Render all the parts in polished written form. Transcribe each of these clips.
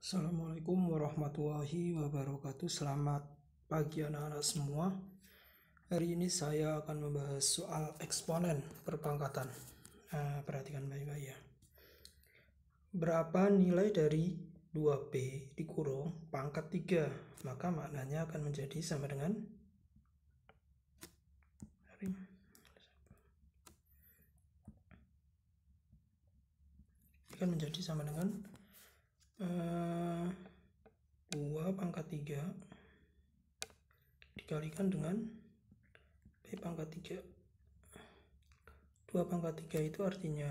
Assalamualaikum warahmatullahi wabarakatuh. Selamat pagi anak-anak semua. Hari ini saya akan membahas soal eksponen perpangkatan. Perhatikan baik-baik ya. Berapa nilai dari 2P dikurung pangkat 3? Maka maknanya akan menjadi sama dengan (2 pangkat 3 dikalikan dengan P pangkat 3. 2 pangkat 3 itu artinya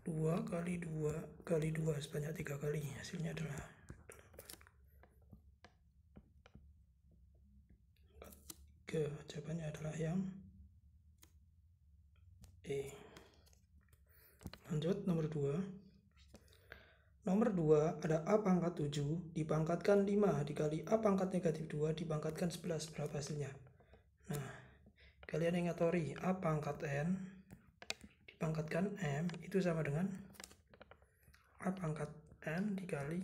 2 kali 2 kali 2 sebanyak 3 kali. Hasilnya adalah 3. Jawabannya adalah yang E. Lanjut nomor 2. Nomor 2 ada A pangkat 7 dipangkatkan 5 dikali A pangkat negatif 2 dipangkatkan 11. Berapa hasilnya? Nah, kalian ingatori A pangkat N dipangkatkan M itu sama dengan A pangkat N dikali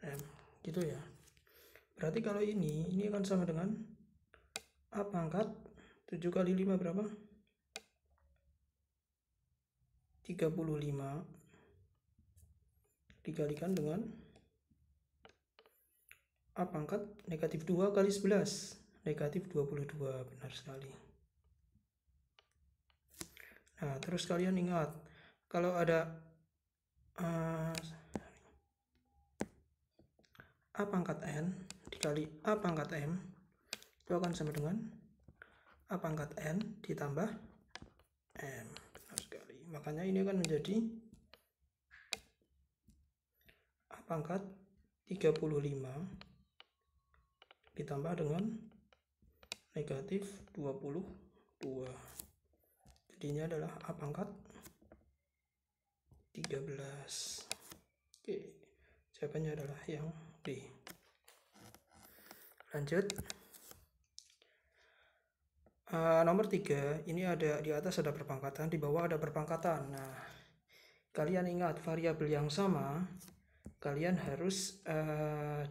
M. Gitu ya. Berarti kalau ini akan sama dengan A pangkat 7 kali 5 berapa? 35 dikalikan dengan A pangkat negatif 2 kali 11 negatif 22. Benar sekali. Nah, terus kalian ingat kalau ada A pangkat N dikali A pangkat M itu akan sama dengan A pangkat N ditambah M. Benar sekali. Makanya ini akan menjadi A pangkat 35 ditambah dengan negatif 22. Jadinya adalah A pangkat 13. Oke, jawabannya adalah yang D. Lanjut. Nomor 3, ini ada di atas ada perpangkatan, di bawah ada perpangkatan. Nah, kalian ingat variabel yang sama kalian harus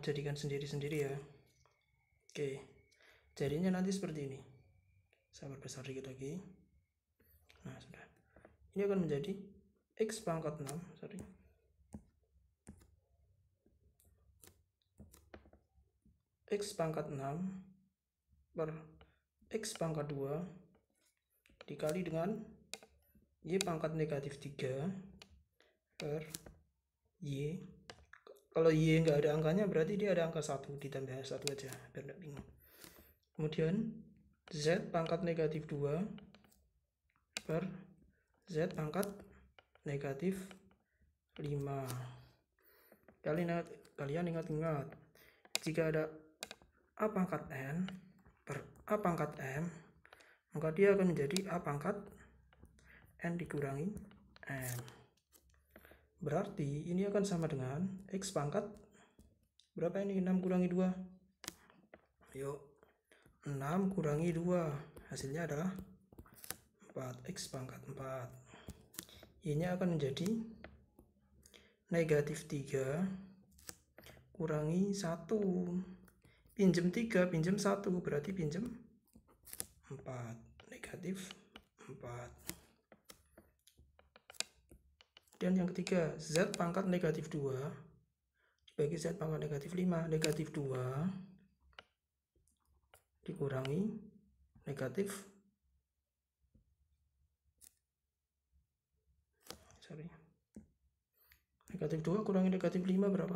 jadikan sendiri-sendiri ya. Oke, jadinya nanti seperti ini. Saya perbesar dikit lagi. Nah, sudah. Ini akan menjadi X pangkat 6, X pangkat 6 per X pangkat 2 dikali dengan Y pangkat negatif 3 per Y. Kalau Y nggak ada angkanya berarti dia ada angka 1, ditambah 1 aja biar nggak bingung. Kemudian Z pangkat negatif 2 per Z pangkat negatif 5. Kalian ingat-ingat jika ada A pangkat N per A pangkat M, maka dia akan menjadi A pangkat N dikurangi M. Berarti ini akan sama dengan X pangkat berapa ini? 6 kurangi 2. Yuk, 6 kurangi 2 hasilnya adalah 4. X pangkat 4. Y-nya akan menjadi negatif 3 kurangi 1. Pinjem 3, pinjem 1, berarti pinjem 4. Negatif 4. Dan yang ketiga, Z pangkat negatif 2 dibagi Z pangkat negatif 5. Negatif 2 dikurangi negatif negatif 2 kurangi negatif 5 berapa?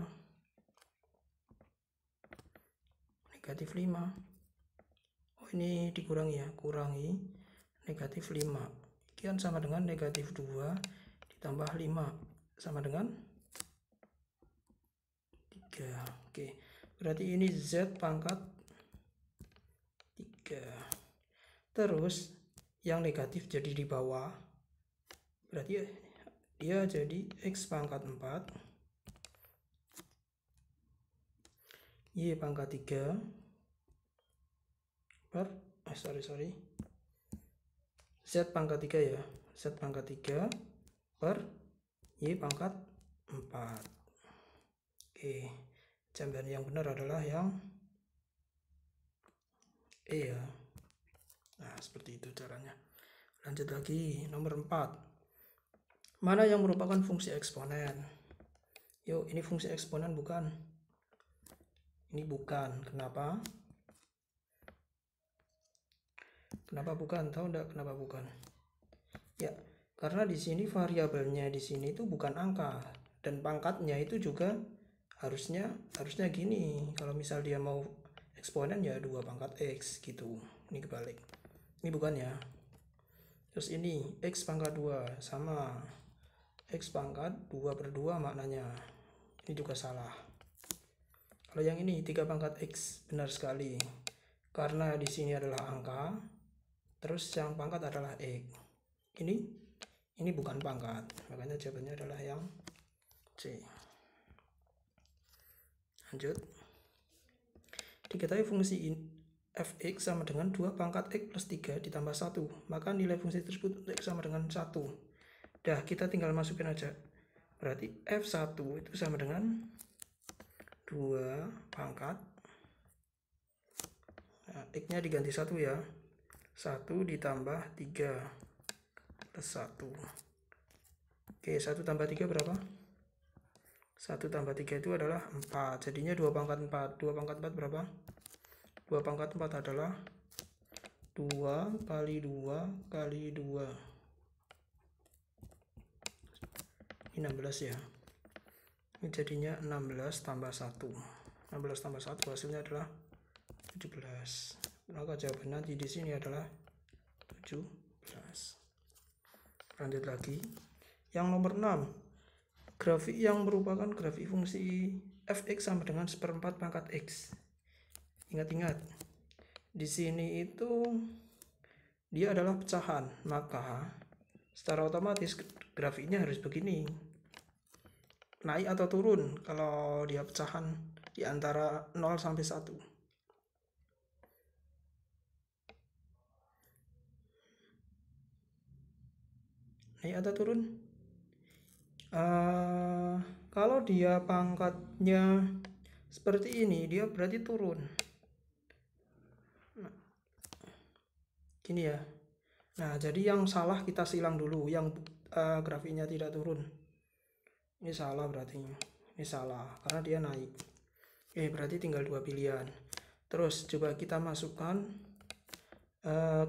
Negatif 5. Oh, ini dikurangi ya, kurangi negatif 5. Kian sama dengan negatif 2 ditambah 5 sama dengan 3. Oke, berarti ini Z pangkat 3. Terus yang negatif jadi di bawah, berarti dia jadi X pangkat 4 Y pangkat 3 per Z pangkat 3 ya, Z pangkat 3 per Y pangkat 4. Oke, jawaban yang benar adalah yang E ya. Nah, seperti itu caranya. Lanjut lagi, nomor 4. Mana yang merupakan fungsi eksponen? Yuk, ini fungsi eksponen bukan? Ini bukan. Kenapa? Kenapa bukan? Tahu enggak kenapa bukan? Ya, karena di sini variabelnya di sini itu bukan angka, dan pangkatnya itu juga harusnya gini. Kalau misal dia mau eksponen ya 2 pangkat X gitu. Ini kebalik. Ini bukan ya. Terus ini X pangkat 2 sama X pangkat 2/2 maknanya. Ini juga salah. Kalau yang ini 3 pangkat X benar sekali. Karena di sini adalah angka, terus yang pangkat adalah X. Ini bukan pangkat. Makanya jawabannya adalah yang C. Lanjut. Diketahui fungsi fx sama dengan 2 pangkat x plus 3 ditambah 1. Maka nilai fungsi tersebut untuk x sama dengan 1. Dah, kita tinggal masukin aja. Berarti f1 itu sama dengan 2 pangkat. Nah, x-nya diganti 1 ya. 1 ditambah 3 plus 1. Oke, 1 tambah 3 berapa? 1 tambah 3 itu adalah 4. Jadinya 2 pangkat 4. 2 pangkat 4 berapa? 2 pangkat 4 adalah 2 kali 2 kali 2. Ini 16 ya. Ini jadinya 16 tambah 1. 16 tambah 1 hasilnya adalah 17. Maka jawaban nanti di sini adalah 17. Lanjut lagi. Yang nomor 6. Grafik yang merupakan grafik fungsi fx sama dengan 1/4 pangkat x. Ingat-ingat. Di sini itu dia adalah pecahan, maka secara otomatis grafiknya harus begini. Naik atau turun kalau dia pecahan di antara 0 sampai 1. Naik atau turun? Kalau dia pangkatnya seperti ini, dia berarti turun. Nah, gini ya. Nah, jadi yang salah kita silang dulu, yang grafiknya tidak turun. Ini salah berarti. Ini salah karena dia naik. Berarti tinggal 2 pilihan. Terus coba kita masukkan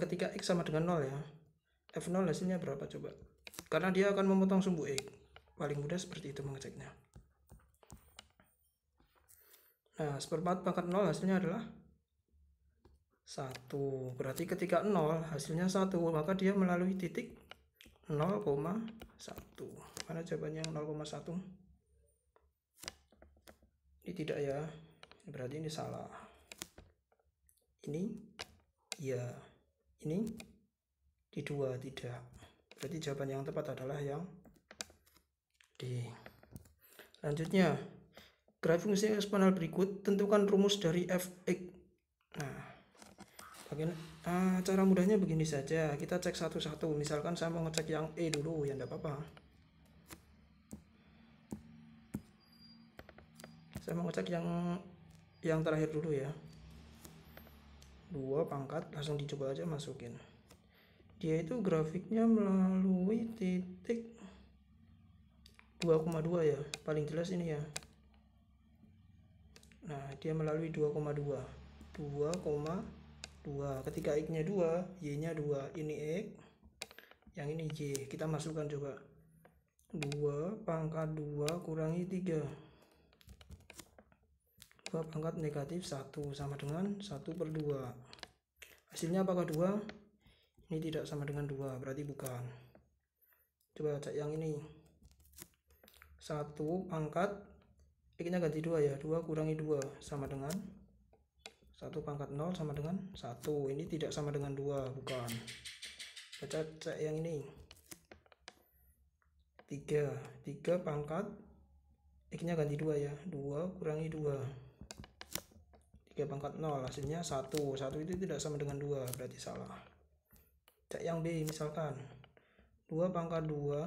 ketika x sama dengan 0 ya. F0 hasilnya berapa coba? Karena dia akan memotong sumbu x. Paling mudah seperti itu mengeceknya. Nah, 1/4 pangkat 0 hasilnya adalah 1. Berarti ketika 0 hasilnya 1, maka dia melalui titik 0,1. Mana jawabannya yang 0,1? Ini tidak ya. Berarti ini salah. Ini ya. Ini di 2 tidak. Berarti jawaban yang tepat adalah yang D. Lanjutnya, grafik fungsi eksponensial berikut, tentukan rumus dari fx. Nah, cara mudahnya begini saja, kita cek satu-satu. Misalkan saya mau ngecek yang E dulu, ya enggak apa-apa. Saya mau ngecek yang terakhir dulu ya. 2 pangkat, langsung dicoba aja masukin. Dia itu grafiknya melalui titik 2,2 ya, paling jelas ini ya. Nah, dia melalui 2,2. 2,2. Ketika x-nya 2, y-nya 2. Ini x, yang ini y. Kita masukkan coba. 2 pangkat 2 kurangi 3. 2 pangkat negatif 1 sama dengan 1/2. Hasilnya apakah 2? Ini tidak sama dengan 2, berarti bukan. Coba cek yang ini. 1 pangkat x-nya ganti 2 ya. 2 kurangi 2 sama dengan 1 pangkat 0 sama dengan 1. Ini tidak sama dengan 2, bukan. Baca cek yang ini. 3 pangkat x-nya ganti 2 ya. 2 kurangi 2. 3 pangkat 0 hasilnya 1. 1 itu tidak sama dengan 2, berarti salah. Cek yang B misalkan. 2 pangkat 2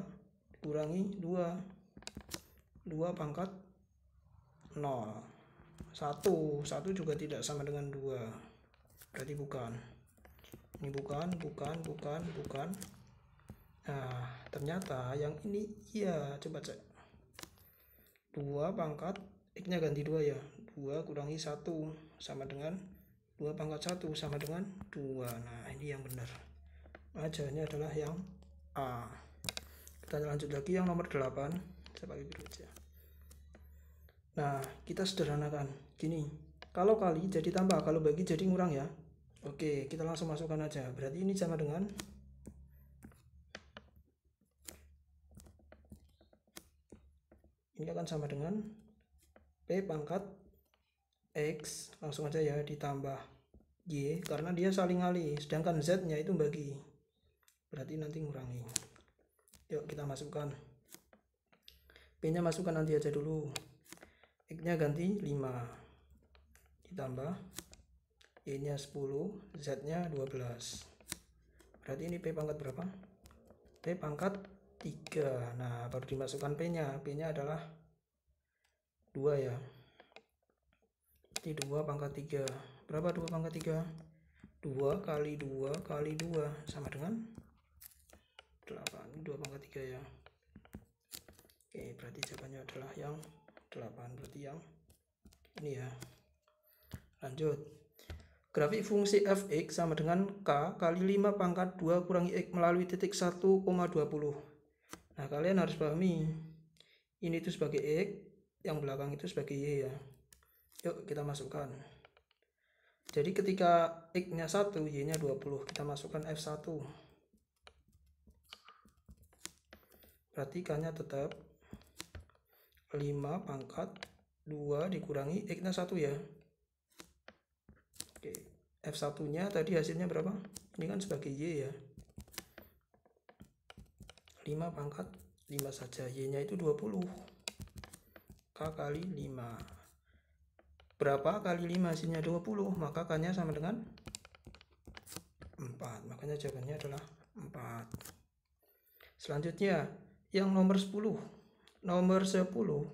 kurangi 2. 2 pangkat 0. 1 juga tidak sama dengan 2. Berarti bukan. Ini bukan. Nah, ternyata yang ini iya. Coba cek. 2 pangkat X-nya ganti 2 ya. 2 kurangi 1 sama dengan 2 pangkat 1 sama dengan 2. Nah, ini yang benar. Nah, jawabannya adalah yang A. Kita lanjut lagi yang nomor 8. Saya pakai biru aja. Nah, kita sederhanakan. Gini, kalau kali jadi tambah, kalau bagi jadi ngurang ya. Oke, kita langsung masukkan aja. Berarti ini sama dengan ini akan sama dengan P pangkat X, langsung aja ya, ditambah Y, karena dia saling kali, sedangkan Z nya itu bagi, berarti nanti ngurangi. Yuk kita masukkan. P nya masukkan nanti aja dulu. X nya ganti 5, ditambah Y nya 10, Z nya 12. Berarti ini P pangkat berapa? P pangkat 3. Nah, baru dimasukkan P nya. P nya adalah 2 ya. Jadi 2 pangkat 3. Berapa 2 pangkat 3? 2 kali 2 kali 2 sama dengan 8. 2 pangkat 3 ya. Oke, berarti jawabannya adalah yang 8. Berarti yang ini ya. Lanjut. Grafik fungsi fx sama dengan k kali 5 pangkat 2 kurangi x melalui titik 1,20. Nah, kalian harus pahami. Ini itu sebagai x, yang belakang itu sebagai y ya. Yuk kita masukkan. Jadi ketika x-nya 1, y-nya 20, kita masukkan f1. Berarti k-nya tetap 5 pangkat 2 dikurangi x-nya 1 ya. Oke, F1-nya tadi hasilnya berapa? Ini kan sebagai Y ya. 5 pangkat 5 saja. Y-nya itu 20. K kali 5. Berapa kali 5 hasilnya 20? Maka K-nya sama dengan 4. Makanya jawabannya adalah 4. Selanjutnya, yang nomor 10. Nomor 10.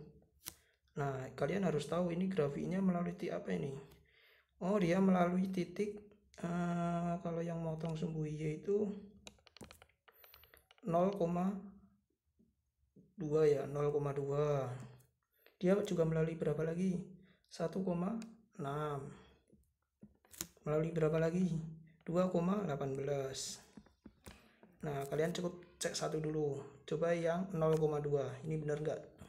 Nah, kalian harus tahu ini grafiknya melalui titik apa ini? Oh, dia melalui titik kalau yang motong sumbu Y itu 0,2 ya, 0,2. Dia juga melalui berapa lagi? 1,6. Melalui berapa lagi? 2,18. Nah, kalian cukup cek satu dulu. Coba yang 0,2. Ini benar nggak?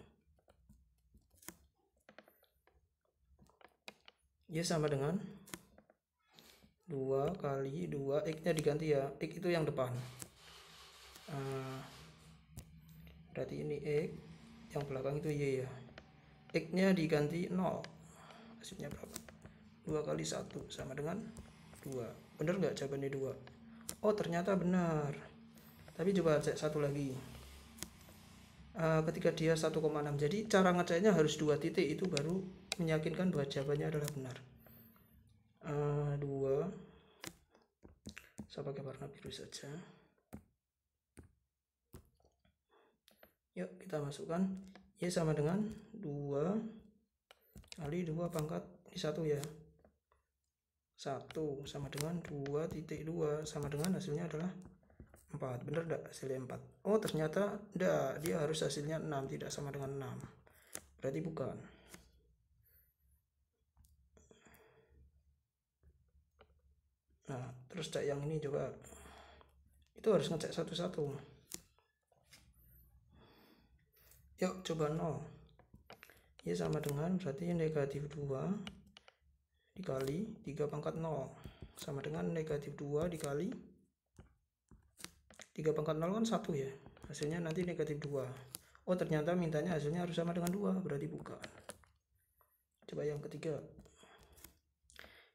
Y sama dengan 2 kali 2, X-nya diganti ya. X itu yang depan. Berarti ini X, yang belakang itu Y ya. X-nya diganti 0. Hasilnya berapa? 2 kali 1 sama dengan 2. Bener nggak jawabannya 2? Oh, ternyata benar. Tapi coba cek satu lagi. Ketika dia 1,6. Jadi cara ngeceknya harus 2 titik, itu baru meyakinkan bahwa jawabannya adalah benar. 2. Saya pakai warna biru saja. Yuk kita masukkan. Y sama dengan 2 kali 2 pangkat ini 1 ya. 1 sama dengan 2,2 sama dengan hasilnya adalah 4. Bener enggak hasilnya 4? Oh, ternyata enggak, dia harus hasilnya 6, tidak sama dengan 6. Berarti bukan. Nah, terus cek yang ini coba. Itu harus ngecek satu-satu. Yuk coba 0. Y sama dengan berarti negatif 2 dikali 3 pangkat 0 sama dengan negatif 2 dikali 3 pangkat 0 kan 1 ya. Hasilnya nanti negatif 2. Oh, ternyata mintanya hasilnya harus sama dengan 2. Berarti bukan. Coba yang ketiga.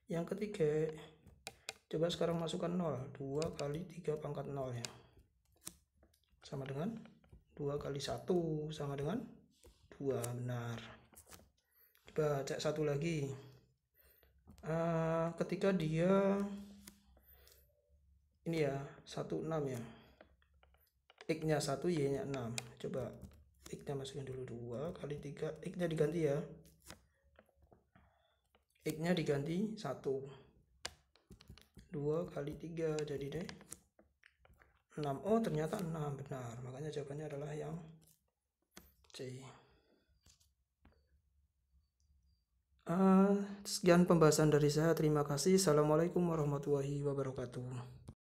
Yang ketiga, coba sekarang masukkan 0. 2 kali 3 pangkat 0 ya. Sama dengan 2 kali 1 sama dengan 2. Benar. Coba cek satu lagi. Ketika dia ini ya 16 ya. X nya 1, Y nya 6. Coba X-nya masukin dulu 2 kali 3, X-nya diganti ya. X-nya diganti 1. 2 kali 3 jadi deh 6. Oh ternyata 6, benar. Makanya jawabannya adalah yang C. Sekian pembahasan dari saya. Terima kasih. Assalamualaikum warahmatullahi wabarakatuh.